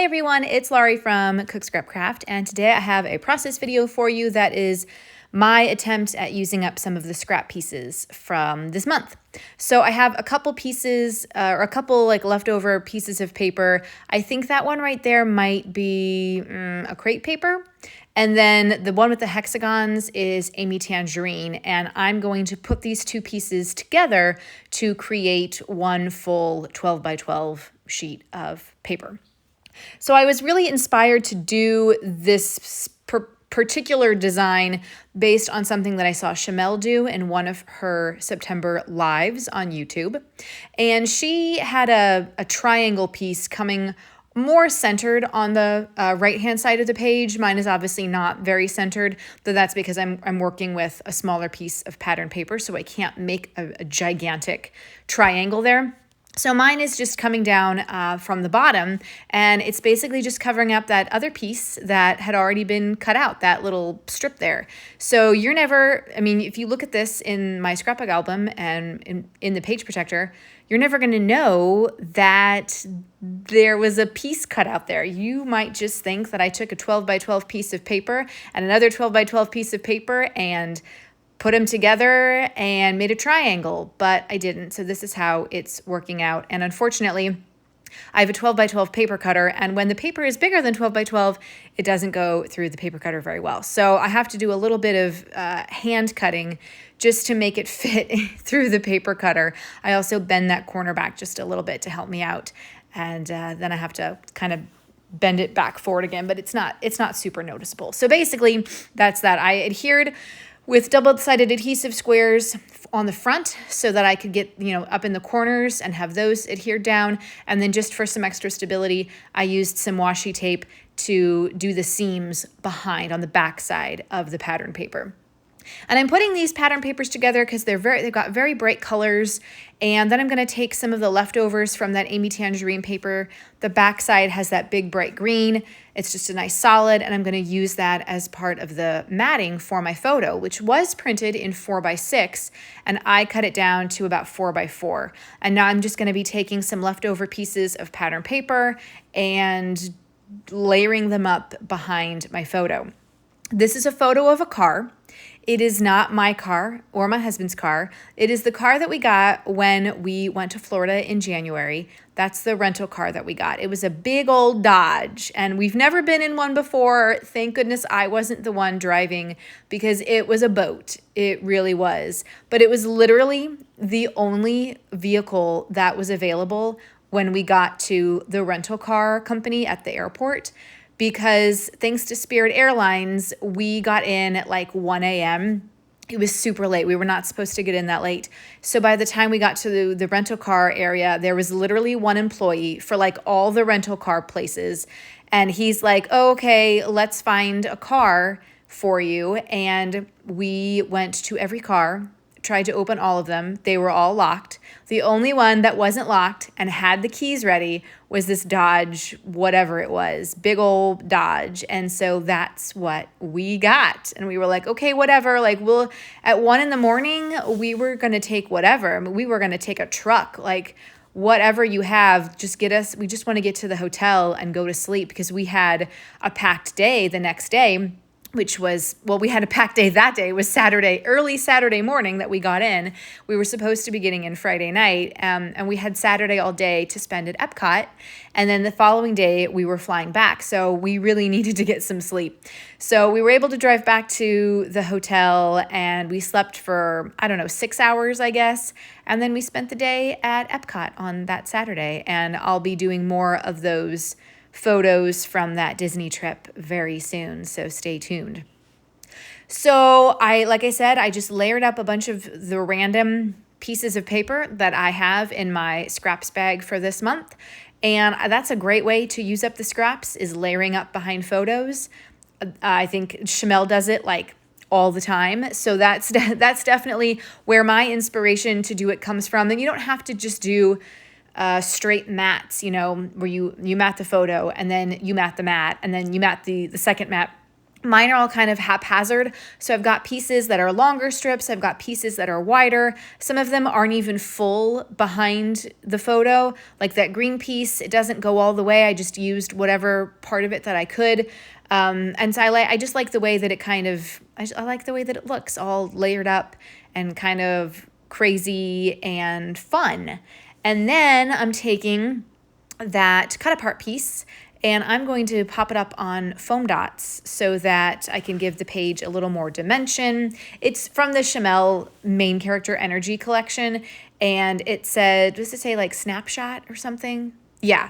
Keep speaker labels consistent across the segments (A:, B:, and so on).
A: Hey everyone, it's Laurie from Cook Scrap Craft, and today I have a process video for you that is my attempt at using up some of the scrap pieces from this month. So I have a couple pieces, or a couple like leftover pieces of paper. I think that one right there might be a crepe paper. And then the one with the hexagons is Amy Tangerine, and I'm going to put these two pieces together to create one full 12 by 12 sheet of paper. So I was really inspired to do this particular design based on something that I saw Shamel do in one of her September lives on YouTube. And she had a triangle piece coming more centered on the right-hand side of the page. Mine is obviously not very centered, though that's because I'm working with a smaller piece of pattern paper, so I can't make a gigantic triangle there. So mine is just coming down from the bottom, and it's basically just covering up that other piece that had already been cut out, that little strip there. So you're never, if you look at this in my scrapbook album and in the page protector, you're never going to know that there was a piece cut out there. You might just think that I took a 12 by 12 piece of paper and another 12 by 12 piece of paper and put them together and made a triangle, but I didn't. So this is how it's working out. And unfortunately, I have a 12 by 12 paper cutter, and when the paper is bigger than 12 by 12, it doesn't go through the paper cutter very well. So I have to do a little bit of hand cutting just to make it fit through the paper cutter. I also bend that corner back just a little bit to help me out. And then I have to kind of bend it back forward again, but it's not super noticeable. So basically, that's that. I adhered with double-sided adhesive squares on the front so that I could get, up in the corners and have those adhered down. And then just for some extra stability, I used some washi tape to do the seams behind on the back side of the pattern paper. And I'm putting these pattern papers together because they've got very bright colors. And then I'm going to take some of the leftovers from that Amy Tangerine paper. The back side has that big bright green. It's just a nice solid, and I'm going to use that as part of the matting for my photo, which was printed in 4x6, and I cut it down to about 4x4. And now I'm just going to be taking some leftover pieces of pattern paper and layering them up behind my photo. This is a photo of a car. It is not my car or my husband's car. It is the car that we got when we went to Florida in January. That's the rental car that we got. It was a big old Dodge, and we've never been in one before. Thank goodness I wasn't the one driving because it was a boat. It really was. But it was literally the only vehicle that was available when we got to the rental car company at the airport. Because thanks to Spirit Airlines, we got in at like 1 a.m. It was super late. We were not supposed to get in that late. So by the time we got to the rental car area, there was literally one employee for like all the rental car places. And he's like, oh, okay, let's find a car for you. And we went to every car, tried to open all of them. They were all locked. The only one that wasn't locked and had the keys ready was this Dodge, whatever it was, big old Dodge. And so that's what we got. And we were like, okay, whatever. Like at 1 a.m, we were going to take whatever. We were going to take a truck, like whatever you have, just get us. We just want to get to the hotel and go to sleep because we had a packed day the next day. Which was, we had a packed day that day. It was early Saturday morning that we got in. We were supposed to be getting in Friday night, and we had Saturday all day to spend at Epcot. And then the following day, we were flying back. So we really needed to get some sleep. So we were able to drive back to the hotel, and we slept for, 6 hours, I guess. And then we spent the day at Epcot on that Saturday. And I'll be doing more of those photos from that Disney trip very soon, so stay tuned. So like I said, I just layered up a bunch of the random pieces of paper that I have in my scraps bag for this month. And that's a great way to use up the scraps, is layering up behind photos. I think Shamel does it like all the time. So that's definitely where my inspiration to do it comes from. And you don't have to just do straight mats, where you mat the photo and then you mat the mat and then you mat the second mat Mine are all kind of haphazard. So I've got pieces that are longer strips. I've got pieces that are wider. Some of them aren't even full behind the photo. Like that green piece, it doesn't go all the way. I just used whatever part of it that I could. And so I just like the way that it kind of, I like the way that it looks all layered up and kind of crazy and fun. And then I'm taking that cut apart piece and I'm going to pop it up on foam dots so that I can give the page a little more dimension. It's from the Chamel Main Character Energy collection, and it said, does it say like snapshot or something? Yeah.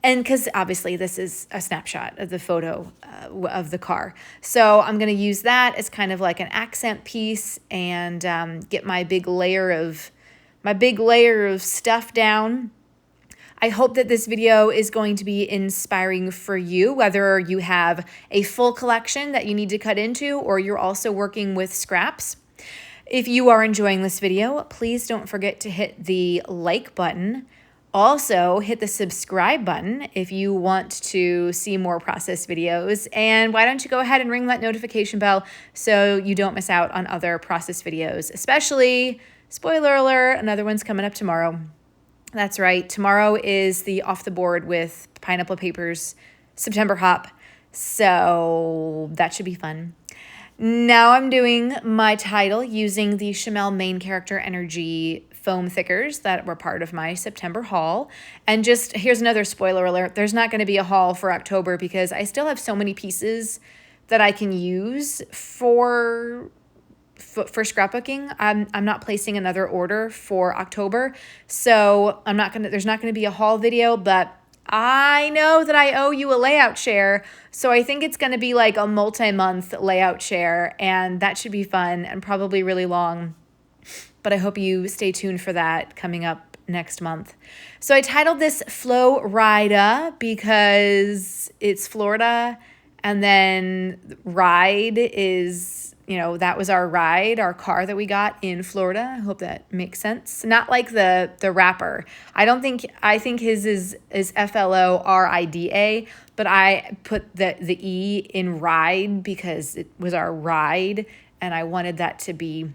A: And because obviously this is a snapshot of the photo of the car. So I'm going to use that as kind of like an accent piece and get my big layer of stuff down. I hope that this video is going to be inspiring for you, whether you have a full collection that you need to cut into or you're also working with scraps. If you are enjoying this video, please don't forget to hit the like button. Also, hit the subscribe button if you want to see more process videos. And why don't you go ahead and ring that notification bell so you don't miss out on other process videos, especially, spoiler alert, another one's coming up tomorrow. That's right. Tomorrow is the Off the Board with Pineapple Papers September Hop. So that should be fun. Now I'm doing my title using the Chamel Main Character Energy foam thickers that were part of my September haul. And just here's another spoiler alert. There's not going to be a haul for October because I still have so many pieces that I can use for scrapbooking. I'm not placing another order for October, so there's not gonna be a haul video, but I know that I owe you a layout share, so I think it's gonna be like a multi-month layout share, and that should be fun and probably really long, but I hope you stay tuned for that coming up next month. So I titled this Flo Rida because it's Florida, and then ride is, that was our ride, our car that we got in Florida. I hope that makes sense. Not like the rapper. I think his is Florida, but I put the E in ride because it was our ride and I wanted that to be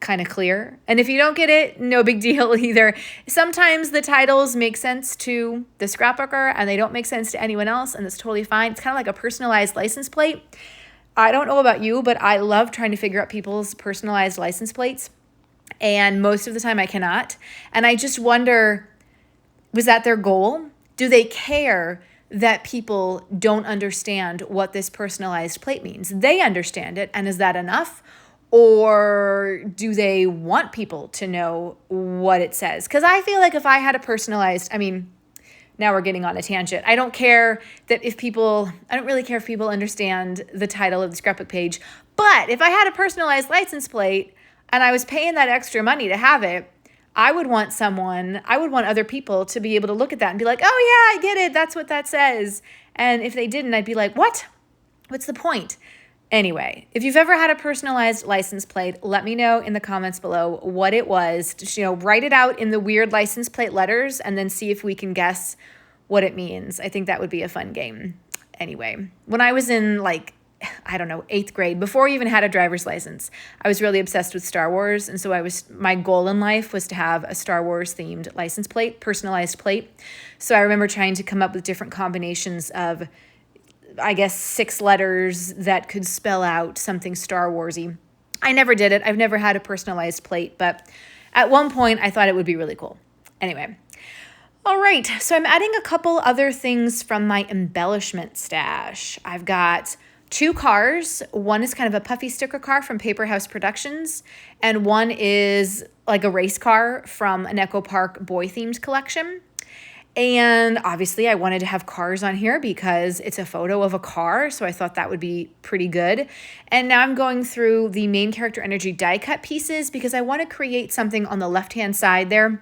A: kind of clear. And if you don't get it, no big deal either. Sometimes the titles make sense to the scrapbooker and they don't make sense to anyone else, and that's totally fine. It's kind of like a personalized license plate. I don't know about you, but I love trying to figure out people's personalized license plates, and most of the time I cannot. And I just wonder, was that their goal? Do they care that people don't understand what this personalized plate means? They understand it, and is that enough? Or do they want people to know what it says? Because I feel like if I had a personalized, now we're getting on a tangent. I don't really care if people understand the title of the scrapbook page. But if I had a personalized license plate and I was paying that extra money to have it, I would want other people to be able to look at that and be like, oh yeah, I get it. That's what that says. And if they didn't, I'd be like, what? What's the point? Anyway, if you've ever had a personalized license plate, let me know in the comments below what it was. Just, write it out in the weird license plate letters and then see if we can guess what it means. I think that would be a fun game. Anyway, when I was in 8th grade, before I even had a driver's license, I was really obsessed with Star Wars. And so my goal in life was to have a Star Wars themed license plate, personalized plate. So I remember trying to come up with different combinations of 6 letters that could spell out something Star Wars-y. I never did it. I've never had a personalized plate, but at one point I thought it would be really cool. Anyway, all right, so I'm adding a couple other things from my embellishment stash. I've got 2 cars. One is kind of a puffy sticker car from Paper House Productions, and one is like a race car from an Echo Park boy-themed collection. And obviously I wanted to have cars on here because it's a photo of a car, so I thought that would be pretty good. And now I'm going through the Main Character Energy die cut pieces because I want to create something on the left-hand side there,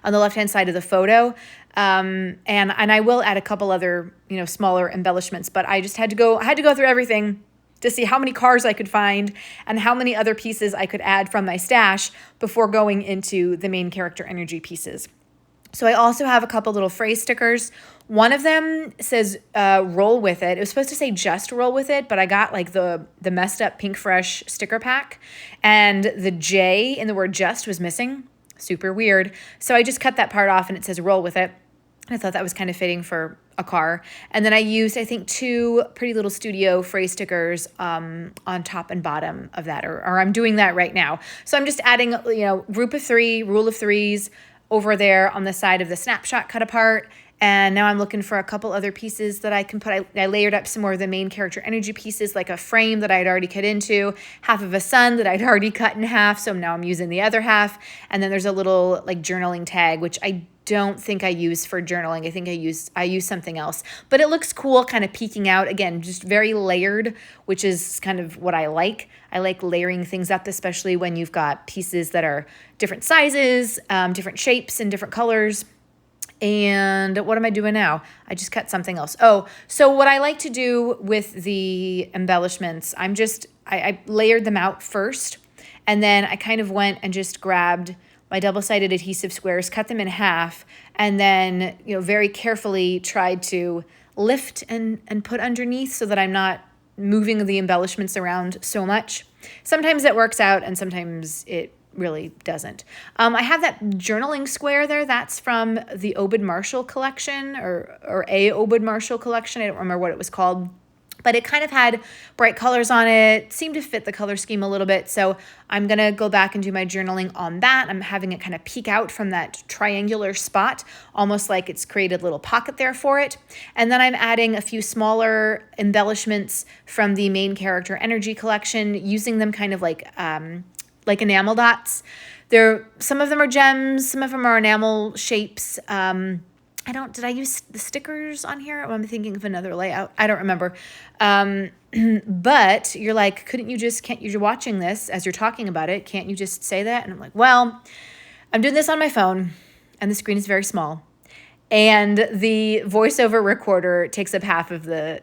A: on the left-hand side of the photo. And I will add a couple other, smaller embellishments, but I had to go through everything to see how many cars I could find and how many other pieces I could add from my stash before going into the Main Character Energy pieces. So I also have a couple little phrase stickers. One of them says roll with it. It was supposed to say just roll with it, but I got like the messed up Pink Fresh sticker pack, and the J in the word just was missing. Super weird. So I just cut that part off and it says roll with it. I thought that was kind of fitting for a car. And then I used, I think, 2 Pretty Little Studio phrase stickers on top and bottom of that, or I'm doing that right now. So I'm just adding, group of 3, rule of 3s over there on the side of the snapshot cut apart. And now I'm looking for a couple other pieces that I can put. I layered up some more of the main character energy pieces, like a frame that I had already cut into, half of a sun that I'd already cut in half. So now I'm using the other half. And then there's a little like journaling tag, which I don't think I use for journaling. I think I use something else, but it looks cool, kind of peeking out. Again, just very layered, which is kind of what I like. I like layering things up, especially when you've got pieces that are different sizes, different shapes and different colors. And what am I doing now? I just cut something else. Oh, so what I like to do with the embellishments, I layered them out first, and then I kind of went and just grabbed my double-sided adhesive squares, cut them in half, and then, very carefully tried to lift and put underneath so that I'm not moving the embellishments around so much. Sometimes it works out and sometimes it really doesn't. I have that journaling square there. That's from the Obed Marshall collection or a Obed Marshall collection. I don't remember what it was called, but it kind of had bright colors on it, seemed to fit the color scheme a little bit. So I'm going to go back and do my journaling on that. I'm having it kind of peek out from that triangular spot, almost like it's created a little pocket there for it. And then I'm adding a few smaller embellishments from the main character energy collection, using them kind of like enamel dots. Some of them are gems, some of them are enamel shapes. Did I use the stickers on here? Or I'm thinking of another layout. I don't remember. But you're like, you're watching this as you're talking about it. Can't you just say that? And I'm like, well, I'm doing this on my phone and the screen is very small. And the voiceover recorder takes up half of the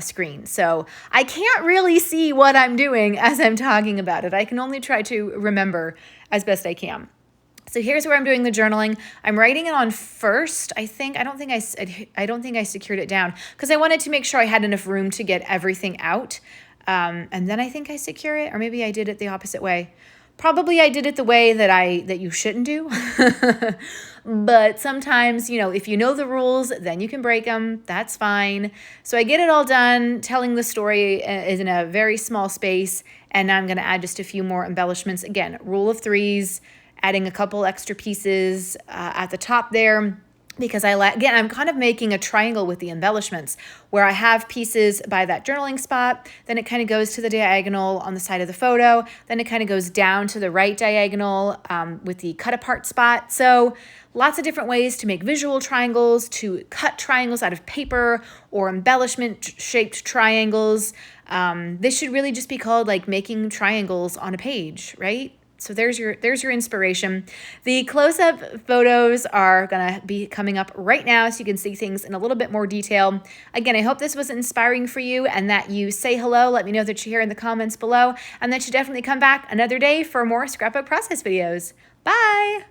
A: screen. So I can't really see what I'm doing as I'm talking about it. I can only try to remember as best I can. So here's where I'm doing the journaling. I'm writing it on first. I don't think I secured it down because I wanted to make sure I had enough room to get everything out. And then I think I secure it, or maybe I did it the opposite way. Probably I did it the way that you shouldn't do. But sometimes, if you know the rules, then you can break them. That's fine. So I get it all done. Telling the story is in a very small space. And now I'm going to add just a few more embellishments. Again, rule of 3s, adding a couple extra pieces at the top there. Because I'm kind of making a triangle with the embellishments where I have pieces by that journaling spot, then it kind of goes to the diagonal on the side of the photo, then it kind of goes down to the right diagonal with the cut apart spot. So lots of different ways to make visual triangles, to cut triangles out of paper or embellishment shaped triangles. This should really just be called like making triangles on a page, right? So there's your inspiration. The close-up photos are going to be coming up right now so you can see things in a little bit more detail. Again, I hope this was inspiring for you and that you say hello. Let me know that you're here in the comments below and that you definitely come back another day for more scrapbook process videos. Bye!